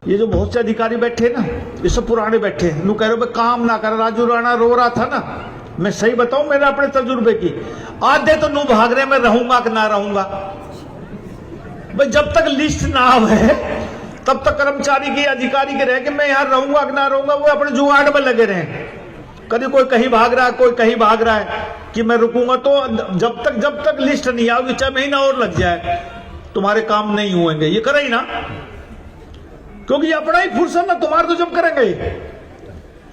ये जो बहुत से अधिकारी बैठे ना, ये सब पुराने बैठे हैं। नू कह रहे काम ना कर, राजू राणा रो रहा था ना, मैं सही बताऊं मेरे अपने तजुर्बे की, आधे तो नू भाग रहे मैं रहूंगा कि ना रहूंगा। भाई जब तक लिस्ट ना आवे तब तक कर्मचारी की अधिकारी के रहे कि मैं यहां रहूंगा कि ना रहूंगा, वो अपने जुगाड़ में लगे रहे। कभी कोई कहीं भाग रहा है, कोई कहीं भाग रहा है कि मैं रुकूंगा। तो जब तक लिस्ट नहीं आओगी, 6 महीना और लग जाए, तुम्हारे काम नहीं हुएंगे। ये करे ही ना, क्योंकि अपना ही फुर्सत ना, तुम्हारे तो जब करेंगे।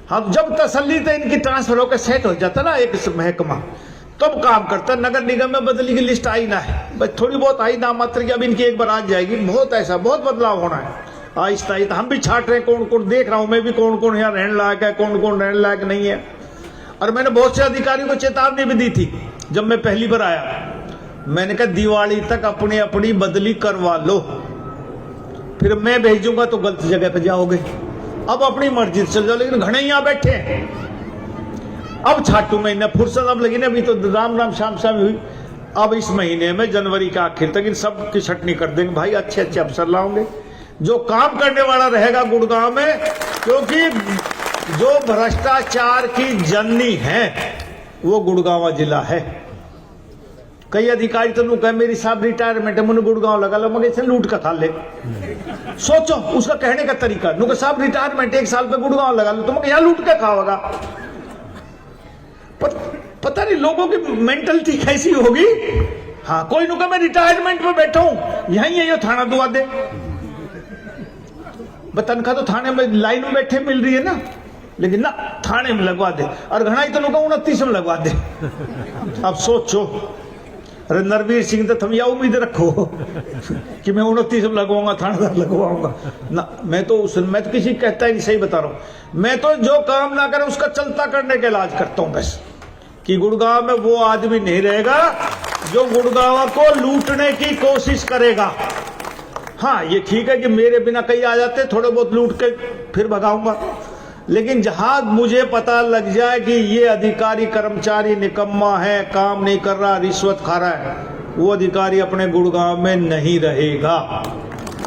हम जब तसल्ली तो इनकी ट्रांसफर होकर सेट हो जाता ना एक महकमा, तब काम करता। नगर निगम में बदली की लिस्ट आई ना है, बस थोड़ी बहुत आई ना मात्र की, अब इनकी एक बार आ जाएगी। बहुत ऐसा बहुत बदलाव होना है आहिस्ता आहिस्ता। हम भी छाट रहे हैं, कौन कौन देख रहा हूं मैं भी, कौन कौन यहाँ रहने लायक है, कौन कौन रहने लायक नहीं है। और मैंने बहुत से अधिकारियों को चेतावनी भी दी थी जब मैं पहली बार आया। मैंने कहा दिवाली तक अपनी अपनी बदली करवा लो, फिर मैं भेजूंगा तो गलत जगह पे जाओगे। अब अपनी मर्जी से चल जाओ, लेकिन घने यहां बैठे हैं। अब छाटू महीने फुर्सत अब लगी ना, अभी तो राम राम शाम शाम हुई। अब इस महीने में जनवरी के आखिर तक इन सब की छटनी कर देंगे भाई, अच्छे अच्छे अफसर लाओगे जो काम करने वाला रहेगा गुड़गांव में। क्योंकि जो भ्रष्टाचार की जननी है वो गुड़गांव जिला है। कई अधिकारी तो कहे मेरी साहब रिटायरमेंट है, मुझे गुड़गांव लगा लो, मगर इसे लूट का खा ले। सोचो उसका कहने का तरीका, नुका साहब रिटायरमेंट 1 साल पे गुड़गांव लगा लो, तुम यहां लूट के खाओगा। पता नहीं लोगों की मेंटलिटी कैसी होगी। हाँ, कोई नुका मैं रिटायरमेंट में बैठा हूं, यहीं है, थाना दुआ दे। तनख्वाह तो थाने में लाइन में बैठे मिल रही है ना, लेकिन ना थाने में लगवा दे। और घना ही तो लोगों 29 में लगवा दे। अब सोचो, अरे नरवीर सिंह तो तुम यह उम्मीद रखो कि मैं 29 में लगवाऊंगा, थानेदार लगवाऊंगा ना। मैं तो किसी कहता ही नहीं, सही बता रहा हूं। मैं तो जो काम ना करे उसका चलता करने का इलाज करता हूं बस, कि गुड़गांव में वो आदमी नहीं रहेगा जो गुड़गांव को लूटने की कोशिश करेगा। हाँ, ये ठीक है कि मेरे बिना कई आ जाते, थोड़े बहुत लूट के फिर भगाऊंगा, लेकिन जहां मुझे पता लग जाए कि ये अधिकारी कर्मचारी निकम्मा है, काम नहीं कर रहा, रिश्वत खा रहा है, वो अधिकारी अपने गुड़गांव में नहीं रहेगा।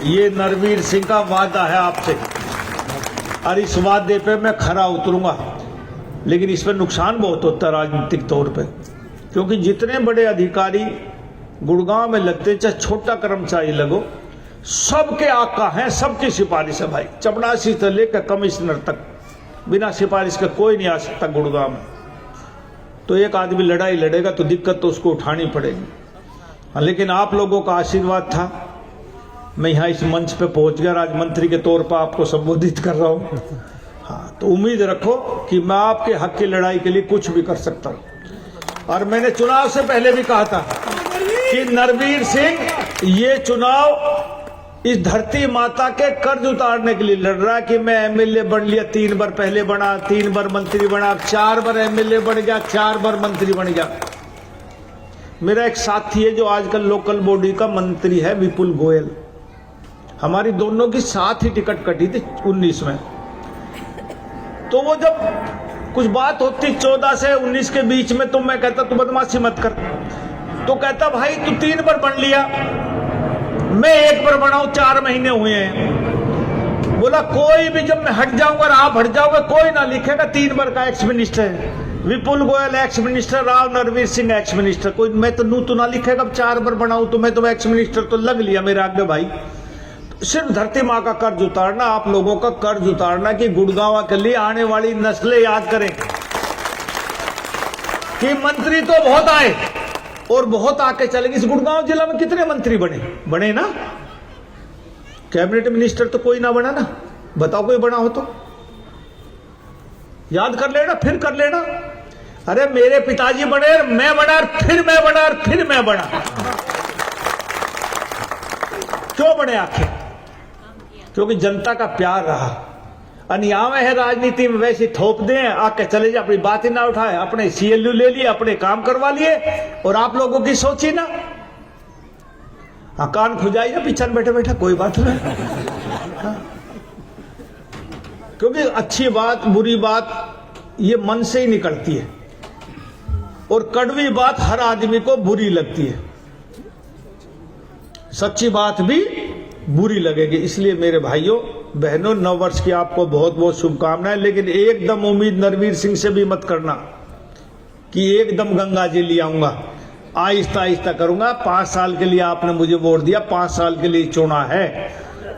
ये नरवीर सिंह का वादा है आपसे, और इस वादे पे मैं खरा उतरूंगा। लेकिन इस पर नुकसान बहुत होता है राजनीतिक तौर पे, क्योंकि जितने बड़े अधिकारी गुड़गांव में लगते, चाहे छोटा कर्मचारी लगो, सबके आका हैं, सबकी सिफारिश है भाई। चपड़ासी से लेकर कमिश्नर तक बिना सिफारिश का कोई नहीं आ सकता गुड़गांव में। तो एक आदमी लड़ाई लड़ेगा तो दिक्कत तो उसको उठानी पड़ेगी। हाँ, लेकिन आप लोगों का आशीर्वाद था, मैं यहाँ इस मंच पे पहुंच गया, आज मंत्री के तौर पर आपको संबोधित कर रहा हूँ। हाँ, तो उम्मीद रखो कि मैं आपके हक की लड़ाई के लिए कुछ भी कर सकता हूँ। और मैंने चुनाव से पहले भी कहा था कि नरवीर सिंह ये चुनाव इस धरती माता के कर्ज उतारने के लिए लड़ रहा है। कि मैं एमएलए बन लिया, 3 बार पहले बना, 3 बार मंत्री बना, 4 बार एमएलए बन गया, 4 बार मंत्री बन गया। मेरा एक साथी है जो आजकल लोकल बॉडी का मंत्री है, विपुल गोयल। हमारी दोनों की साथ ही टिकट कटी थी 19 में। तो वो जब कुछ बात होती 14 से 19 के बीच में, तो मैं कहता तू बदमाशी मत कर। तो कहता भाई तू 3 बार बन लिया, मैं 1 बार बनाऊं, 4 महीने हुए हैं। बोला कोई भी, जब मैं हट जाऊंगा और आप हट जाओगे, कोई ना लिखेगा 3 बार का एक्स मिनिस्टर है। Vipul Goyal ex minister, Rao Narbir Singh ex minister, कोई मैं तो नू तो ना लिखेगा। 4 बार बनाऊं तो मैं तो एक्स मिनिस्टर तो लग लिया मेरे आगे भाई। तो सिर्फ धरती माँ का कर्ज उतारना, आप लोगों का कर्ज उतारना, कि गुड़गांव के लिए आने वाली नस्लें याद करें कि मंत्री तो बहुत आए और बहुत आके चले गए। इस गुड़गांव जिला में कितने मंत्री बने ना? कैबिनेट मिनिस्टर तो कोई ना बना ना, बताओ कोई बना हो तो याद कर लेना, फिर कर लेना। अरे मेरे पिताजी बने, मैं बना, फिर मैं बना, फिर मैं बना। क्यों बने आखिर? क्योंकि जनता का प्यार रहा। अनियाव है राजनीति में, वैसे थोप दें, आके चले जाए, अपनी बात ही ना उठाए, अपने सीएलयू ले लिए, अपने काम करवा लिए, और आप लोगों की सोची ना। हाँ, कान खुजाई ना पीछे बैठे बैठे, कोई बात नहीं। हाँ। क्योंकि अच्छी बात बुरी बात ये मन से ही निकलती है, और कड़वी बात हर आदमी को बुरी लगती है, सच्ची बात भी बुरी लगेगी। इसलिए मेरे भाइयों बहनों, नव वर्ष की आपको बहुत बहुत शुभकामनाएं। लेकिन एकदम उम्मीद नरवीर सिंह से भी मत करना कि एकदम गंगा जी ले आऊंगा। आहिस्ता आहिस्ता करूंगा। 5 साल के लिए आपने मुझे वोट दिया, 5 साल के लिए चुना है,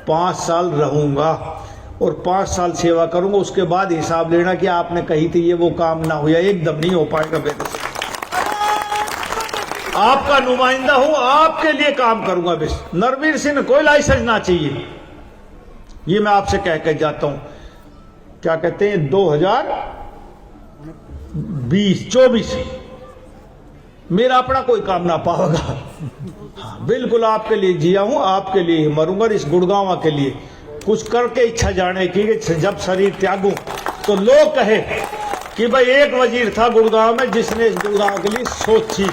5 साल रहूंगा और 5 साल सेवा करूंगा। उसके बाद हिसाब लेना कि आपने कही थी ये वो काम ना हुआ। एकदम नहीं हो पाएगा बेटे। आपका नुमाइंदा हूं, आपके लिए काम करूंगा। बस नरवीर सिंह कोई लाइसेंस ना चाहिए, ये मैं आपसे कह के जाता हूं। क्या कहते हैं 2024 मेरा अपना कोई काम ना पाएगा। हाँ, बिल्कुल आपके लिए जिया हूं, आपके लिए ही मरूंगा। इस गुड़गांव के लिए कुछ करके इच्छा जाने की कि जब शरीर त्यागूं तो लोग कहे कि भाई एक वजीर था गुड़गांव में जिसने इस गुड़गांव के लिए सोची।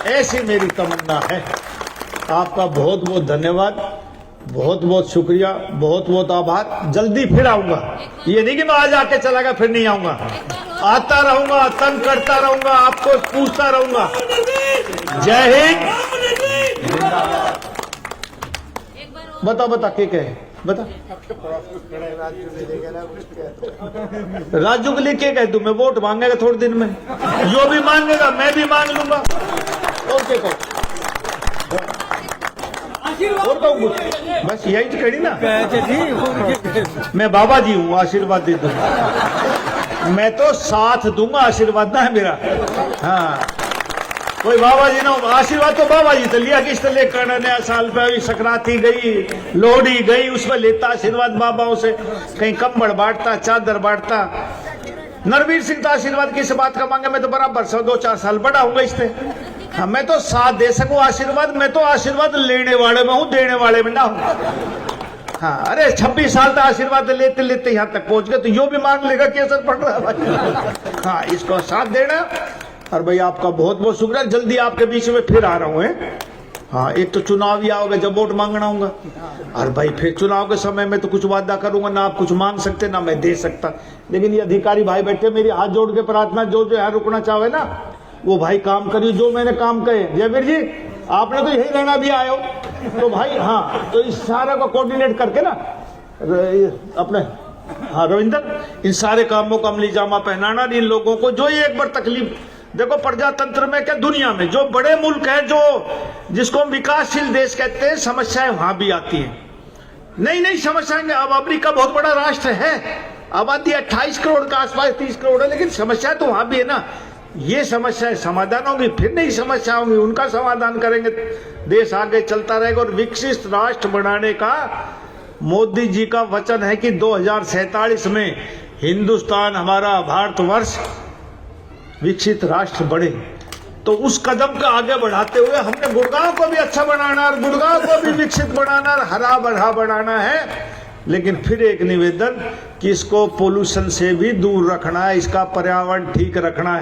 ऐसी मेरी तमन्ना है। आपका बहुत बहुत धन्यवाद, बहुत बहुत शुक्रिया, बहुत बहुत आभार। जल्दी फिर आऊंगा। ये नहीं कि मैं आज आके चला गया फिर नहीं आऊंगा। आता रहूंगा, तंग करता रहूंगा, आपको पूछता रहूंगा। जय हिंद। बता के कहे बता। राजू के लिए क्या कह दूं मैं? वोट मांगेगा थोड़े दिन में, जो भी मांगेगा मैं भी मांग लूंगा। और क्या कहूं? और कहूं कुछ? बस यही तो कही ना। मैं बाबा जी हूं, आशीर्वाद दे दूंगा। मैं तो साथ दूंगा, आशीर्वाद ना है मेरा। हाँ, कोई बाबा जी ना, आशीर्वाद तो बाबा जी तो लिया किस्त लेकर। नया साल पे अभी संक्रांति गई, लोहड़ी गई, उसमें लेता आशीर्वाद बाबाओं से। कहीं कंबल बांटता, चादर बांटता। नरवीर सिंह तो आशीर्वाद किस बात का मांगे? मैं तो बराबर 2-4 साल बड़ा हूंगा इससे। हाँ, मैं तो साथ दे सकूं आशीर्वाद। मैं तो आशीर्वाद लेने वाले में हूं, देने वाले में ना हूं। हाँ, अरे 26 साल तक आशीर्वाद लेते लेते यहां तक पहुंच गए तो यो भी मांग लेगा कि असर पड़ रहा है भाई। हाँ, इसको साथ देना। और भाई आपका बहुत बहुत शुक्रिया। जल्दी आपके बीच में फिर आ रहा हूं। हाँ, एक तो चुनाव ही आओगे जब वोट मांगना होगा, और भाई फिर चुनाव के समय में तो कुछ वादा करूंगा ना। आप कुछ मांग सकते ना मैं दे सकता। लेकिन ये अधिकारी भाई बैठे, मेरी हाथ जोड़ के प्रार्थना, जो है रुकना चाहे ना वो भाई काम करिए जो मैंने काम कहे। जयवीर जी, आपने तो यही रहना भी आए हो तो भाई। हाँ, तो इस सारे को कोऑर्डिनेट करके ना अपने, हाँ रविंदर, इन सारे कामों को अमली जामा पहनाना। इन लोगों को जो ये एक बार तकलीफ देखो, प्रजातंत्र में क्या दुनिया में जो बड़े मुल्क है, जो जिसको हम विकासशील देश कहते हैं, समस्याएं वहां भी आती हैं। नई समस्याएं। अब अमेरिका बहुत बड़ा राष्ट्र है, आबादी 28 करोड़ के आसपास, 30 करोड़ है, लेकिन समस्या तो वहां भी है ना। ये समस्याएं समाधान होंगी, फिर नई समस्या होंगी, उनका समाधान करेंगे, देश आगे चलता रहेगा। और विकसित राष्ट्र बनाने का मोदी जी का वचन है कि 2047 में हिंदुस्तान, हमारा भारतवर्ष विकसित राष्ट्र बने। तो उस कदम को आगे बढ़ाते हुए हमने गुड़गांव को भी अच्छा बनाना और गुड़गांव को भी विकसित बनाना और हरा भरा बनाना है। लेकिन फिर एक निवेदन कि इसको पोल्यूशन से भी दूर रखना है, इसका पर्यावरण ठीक रखना है।